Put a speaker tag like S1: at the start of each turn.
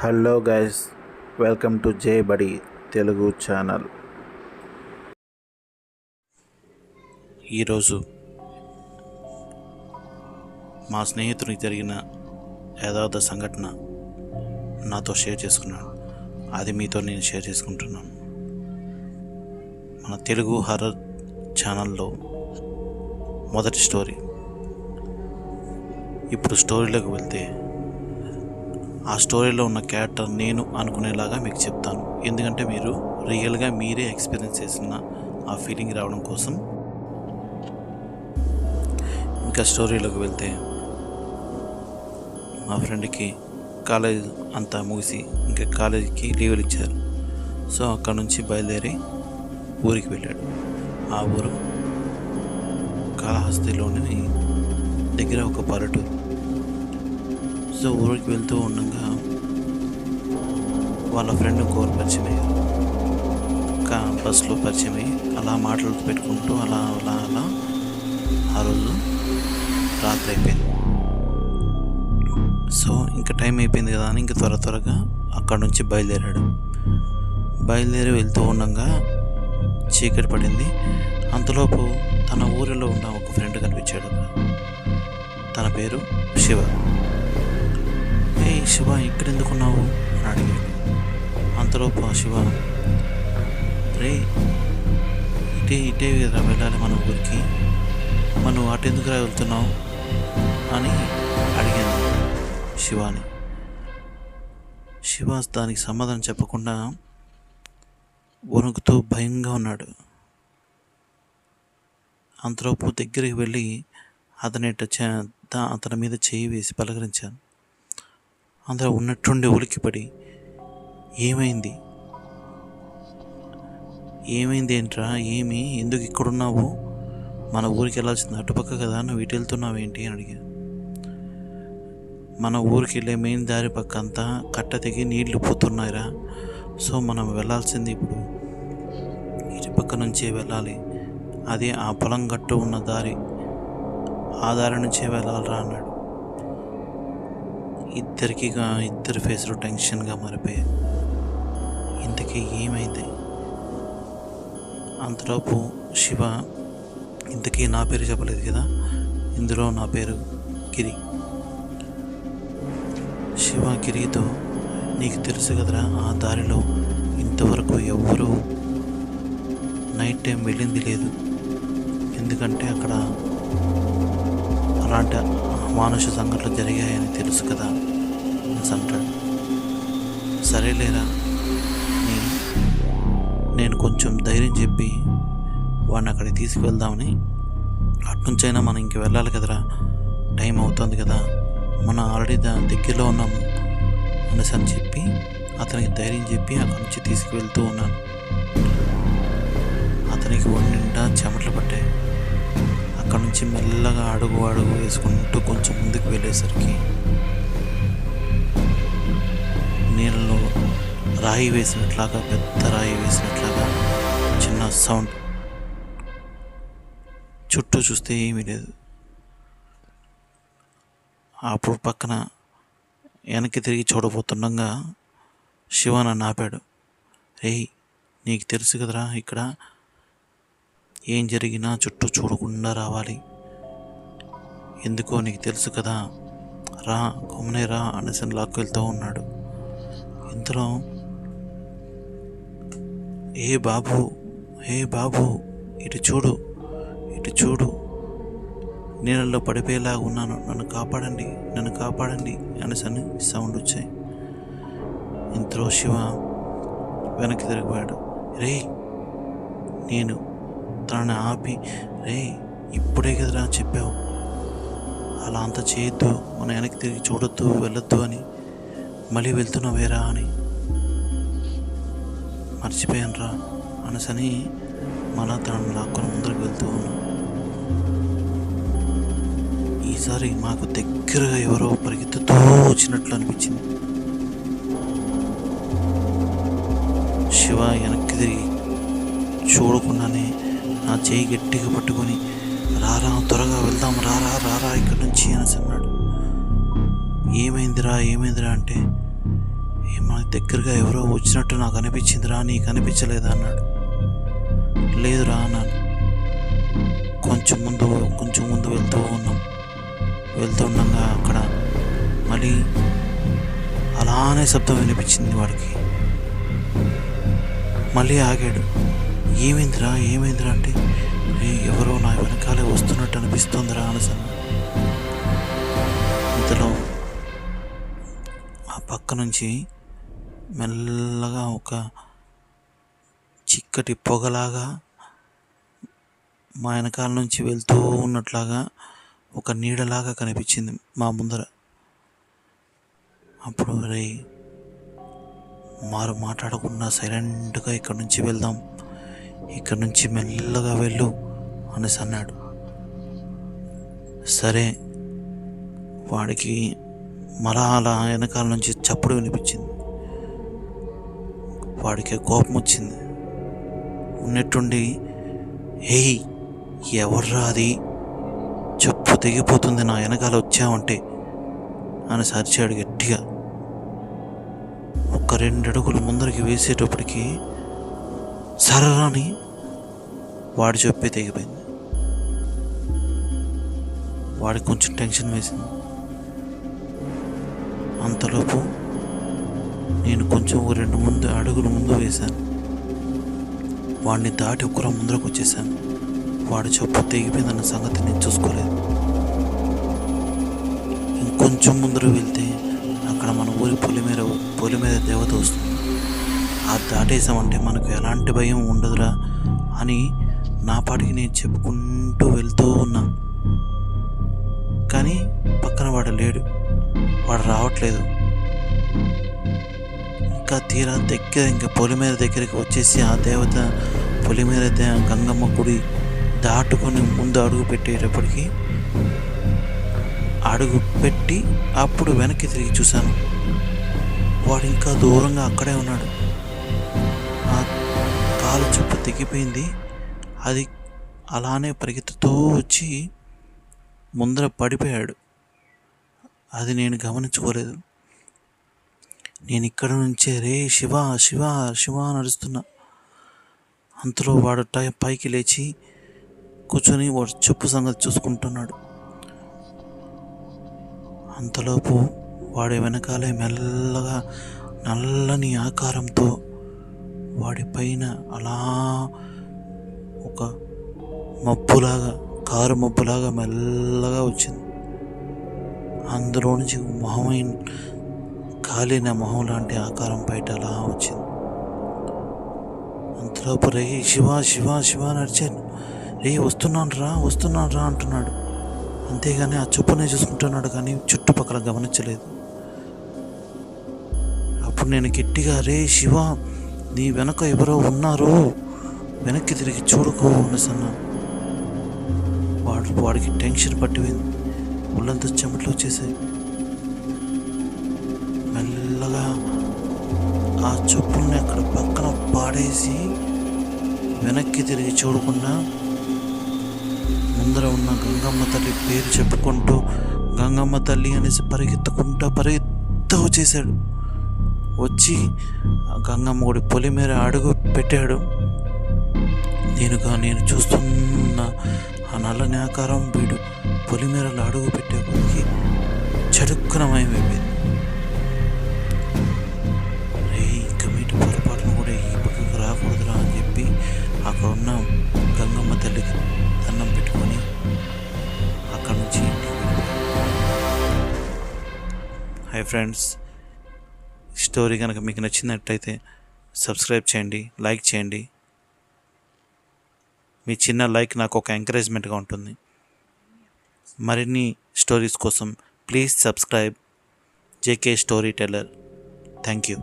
S1: Hello guys, welcome to జే బడి Telugu channel. ఈరోజు మా స్నేహితునికి జరిగిన యథార్థ సంఘటన నాతో షేర్ చేసుకున్నాను. అది మీతో నేను షేర్ చేసుకుంటున్నాను. మన తెలుగు హర్రర్ ఛానల్లో మొదటి స్టోరీ. ఇప్పుడు స్టోరీలోకి వెళ్తే, ఆ స్టోరీలో ఉన్న క్యారెక్టర్ నేను అనుకునేలాగా మీకు చెప్తాను. ఎందుకంటే మీరు రియల్గా మీరే ఎక్స్పీరియన్స్ చేసిన ఆ ఫీలింగ్ రావడం కోసం. ఇంకా స్టోరీలోకి వెళ్తే, మా ఫ్రెండ్కి కాలేజ్ అంతా ముగిసి ఇంకా కాలేజీకి లీవులు ఇచ్చారు. సో అక్కడ నుంచి బయలుదేరి ఊరికి వెళ్ళాడు. ఆ ఊరు కాళహస్తిలోని దగ్గర ఒక పల్లెటూరు. సో ఊరికి వెళ్తూ ఉండగా వాళ్ళ ఫ్రెండ్ ఇంకొకరు పరిచయం అయ్యారు. బస్సులో పరిచయం అయ్యి అలా మాటలు పెట్టుకుంటూ అలా ఆ రోజు రాత్రి అయిపోయింది. సో ఇంకా టైం అయిపోయింది కదా అని ఇంకా త్వరగా అక్కడ నుంచి బయలుదేరి వెళ్తూ ఉండగా చీకటి పడింది. అంతలోపు తన ఊరిలో ఉన్న ఒక ఫ్రెండ్ కనిపించాడు. తన పేరు శివ. శివ, ఇక్కడ ఎందుకున్నావు అని అడిగాడు. అంతలోపు ఆ శివ, రే ఇటే కదా వెళ్ళాలి మన ఊరికి, మనం అటు ఎందుకు వెళ్తున్నావు అని అడిగాను శివాని. శివ దానికి సమాధానం చెప్పకుండా వణుకుతూ భయంగా ఉన్నాడు. అంతలోపు దగ్గరికి వెళ్ళి అతని మీద చేయి వేసి పలకరించాను. అందులో ఉన్నట్టుండి ఉలిక్కిపడి, ఏమైంది ఏంట్రా, ఎందుకు ఇక్కడున్నావు, మన ఊరికి వెళ్ళాల్సింది అటుపక్క కదా, నువ్వు ఇటు వెళ్తున్నావు ఏంటి అని అడిగా. మన ఊరికి వెళ్ళే మెయిన్ దారి పక్క అంతా కట్ట తెగి నీళ్లు పోతున్నాయిరా. సో మనం వెళ్ళాల్సింది ఇప్పుడు ఇటు పక్క నుంచే వెళ్ళాలి. అది ఆ పొలం గట్టు ఉన్న దారి, ఆ దారి నుంచే వెళ్ళాలిరా అన్నాడు. ఇద్దరు ఫేస్లో టెన్షన్గా మారిపోయాయి. ఇంతకీ ఏమైంది? అంతలోపు శివ, ఇంతకీ నా పేరు చెప్పలేదు కదా, ఇందులో నా పేరు గిరి. శివ గిరితో, నీకు తెలుసు కదరా, ఆ దారిలో ఇంతవరకు ఎవ్వరూ నైట్ టైం వెళ్ళింది లేదు. ఎందుకంటే అక్కడ అలాంటి మానుష సంఘటనలు జరిగాయని తెలుసు కదా అని అంటాడు. సరేలేరా, నేను కొంచెం ధైర్యం చెప్పి వాడిని అక్కడికి తీసుకువెళ్దామని, అట్నుంచైనా మనం ఇంక వెళ్ళాలి కదరా, టైం అవుతుంది కదా, మనం ఆల్రెడీ దగ్గరలో ఉన్నాము అనేసి అని చెప్పి అతనికి ధైర్యం చెప్పి అక్కడి నుంచి తీసుకువెళ్తూ ఉన్నాను. అతనికి ఒంటింటా చెమటలు పట్టాయి. అక్కడ నుంచి మెల్లగా అడుగు వేసుకుంటూ కొంచెం ముందుకు వెళ్ళేసరికి నీళ్ళలో రాయి వేసినట్లాగా, పెద్ద రాయి వేసినట్లాగా చిన్న సౌండ్. చుట్టూ చూస్తే ఏమీ లేదు. అప్పుడు పక్కన వెనక్కి తిరిగి చూడబోతుండగా శివ నన్ను ఆపాడు. నీకు తెలుసు కదరా, ఇక్కడ ఏం జరిగినా చుట్టూ చూడకుండా రావాలి, ఎందుకో నీకు తెలుసు కదా, రా గమ్మునే రా అనేసి లాక్కు వెళ్తూ ఉన్నాడు. ఇంతలో ఏ బాబు ఇటు చూడు, నీళ్ళల్లో పడిపోయేలాగా ఉన్నాను, నన్ను కాపాడండి అనేసి సౌండ్ వచ్చాయి. ఇంతలో శివ వెనక్కి తిరిగిపోయాడు. నేను తనని ఆపి, ఇప్పుడే కదరా చెప్పావు, అలా అంత చేయొద్దు, మన వెనక్కి తిరిగి చూడొద్దు, వెళ్ళొద్దు అని, మళ్ళీ వెళ్తున్నావేరా అని, మర్చిపోయాను రా అనేసని మళ్ళా తనను లాక్కొని ముందరికి వెళ్తూ ఉన్నాను. ఈసారి మాకు దగ్గరగా ఎవరో పరిగెత్తుతూ వచ్చినట్లు అనిపించింది. శివ వెనక్కి తిరిగి చూడకుండానే నా చేయి గట్టిగా పట్టుకొని, రారా త్వరగా వెళ్దాం, రారా ఇక్కడి నుంచి అనేసి అన్నాడు. ఏమైందిరా అంటే, మన దగ్గరగా ఎవరో వచ్చినట్టు నాకు అనిపించిందిరా, నీకు అనిపించలేదా అన్నాడు. లేదురా అన్నాను. కొంచెం ముందు వెళ్తుండగా అక్కడ మళ్ళీ అలానే శబ్దం వినిపించింది వాడికి. మళ్ళీ ఆగాడు. ఏమైందిరా అంటే, ఎవరో నా వెనకాలే వస్తున్నట్టు అనిపిస్తుందిరా అనసన్న. ఇంతలో ఆ పక్క నుంచి మెల్లగా ఒక చిక్కటి పొగలాగా మా వెనకాల నుంచి వెళ్తూ ఉన్నట్లాగా ఒక నీడలాగా కనిపించింది మా ముందర. అప్పుడు మాట్లాడకుండా సైలెంట్గా ఇక్కడి నుంచి వెళ్దాం, ఇక్కడి నుంచి మెల్లగా వెళ్ళు అనేసి అన్నాడు. సరే, వాడికి మళ్ళా అలా వెనకాల నుంచి చప్పుడు వినిపించింది. వాడికి కోపం వచ్చింది. ఉన్నట్టుండి, ఏయ్ ఎవర్రా అది, చెప్పు తెగిపోతుంది నా వెనకాల వచ్చావంటే అని అరిచాడు గట్టిగా. ఒక 2 అడుగులు ముందరికి వేసేటప్పటికి సరరాని వాడు చెప్పే తెగిపోయింది. వాడికి కొంచెం టెన్షన్ వేసింది. అంతలోపు నేను కొంచెం 2 అడుగులు ముందు వేశాను. వాడిని దాటి ఒకరు ముందరకు వచ్చేసాను. వాడు చెప్పు తెగిపోయిందన్న సంగతి నేను చూసుకోలేదు. ఇంకొంచెం ముందరకు వెళ్తే అక్కడ మన ఊరి పొలి మీద దేవత వస్తుంది. అది దాటేసామంటే మనకు ఎలాంటి భయం ఉండదురా అని నా పాటికి నేను చెప్పుకుంటూ వెళ్తూ ఉన్నా. కానీ పక్కన వాడు లేడు, వాడు రావట్లేదు. ఇంకా తీరా ఇంకా పొలిమేర దగ్గరికి వచ్చేసి ఆ దేవత పొలిమేర గంగమ్మ గుడి దాటుకొని ముందు అడుగు పెట్టేటప్పటికి అడుగు పెట్టి అప్పుడు వెనక్కి తిరిగి చూశాను. వాడు ఇంకా దూరంగా అక్కడే ఉన్నాడు. ఆ కాలు చెప్పు తెగిపోయింది. అది అలానే పరిగెత్తుతూ వచ్చి ముందర పడిపోయాడు. అది నేను గమనించుకోలేదు. నేను ఇక్కడ నుంచే రే శివ శివ శివ నడుస్తున్నా. అంతలో వాడు పైకి లేచి కూర్చొని వాడు చెప్పు సంగతి చూసుకుంటున్నాడు. అంతలోపు వాడి వెనకాలే మెల్లగా నల్లని ఆకారంతో వాడి పైన అలా ఒక కారు మబ్బులాగా మెల్లగా వచ్చింది. అందులో నుంచి కాలిన మొహం లాంటి ఆకారం బయట అలా వచ్చింది. అంతలోపు రే శివ శివ శివ నడిచాను. రే వస్తున్నాను రా అంటున్నాడు. అంతేగాని ఆ చెప్పునే చూసుకుంటున్నాడు, కానీ చుట్టుపక్కల గమనించలేదు. అప్పుడు నేను గట్టిగా, రే శివ నీ వెనక ఎవరో ఉన్నారు, వెనక్కి తిరిగి చూడుకో అనేసన్నా. వాడికి టెన్షన్ పట్టిపోయింది. ఒళ్ళంతా చెమటలు వచ్చేసాయి. మెల్లగా ఆ చెప్పుల్ని అక్కడ పక్కన పాడేసి వెనక్కి తిరిగి చూడకుండా ముందర ఉన్న గంగమ్మ తల్లి పేరు చెప్పుకుంటూ గంగమ్మ తల్లి అనేసి పరిగెత్తుకుంటూ వచ్చేసాడు. వచ్చి గంగమ్మ గుడి పొలి మీద అడుగు పెట్టాడు. నేను చూస్తున్న ఆ నల్లని ఆకారం వీడు పొలిమేరలో అడుగు పెట్టే కొద్దికి చడుక్కునమైపోయింది. ఇంకా మీటి పొరపాటును కూడా ఈ పక్కకు రాకూడదురా అని చెప్పి అక్కడ ఉన్న గంగమ్మ తల్లికి దండం పెట్టుకొని అక్కడి నుంచి ఇంటికి వెళ్ళిపోయాను. హాయ్ ఫ్రెండ్స్, స్టోరీ కనుక మీకు నచ్చినట్టయితే సబ్స్క్రైబ్ చేయండి, లైక్ చేయండి. మీ చిన్న లైక్ నాకు ఒక ఎంకరేజ్మెంట్గా ఉంటుంది. మరిన్ని స్టోరీస్ కోసం please subscribe JK story teller. Thank you.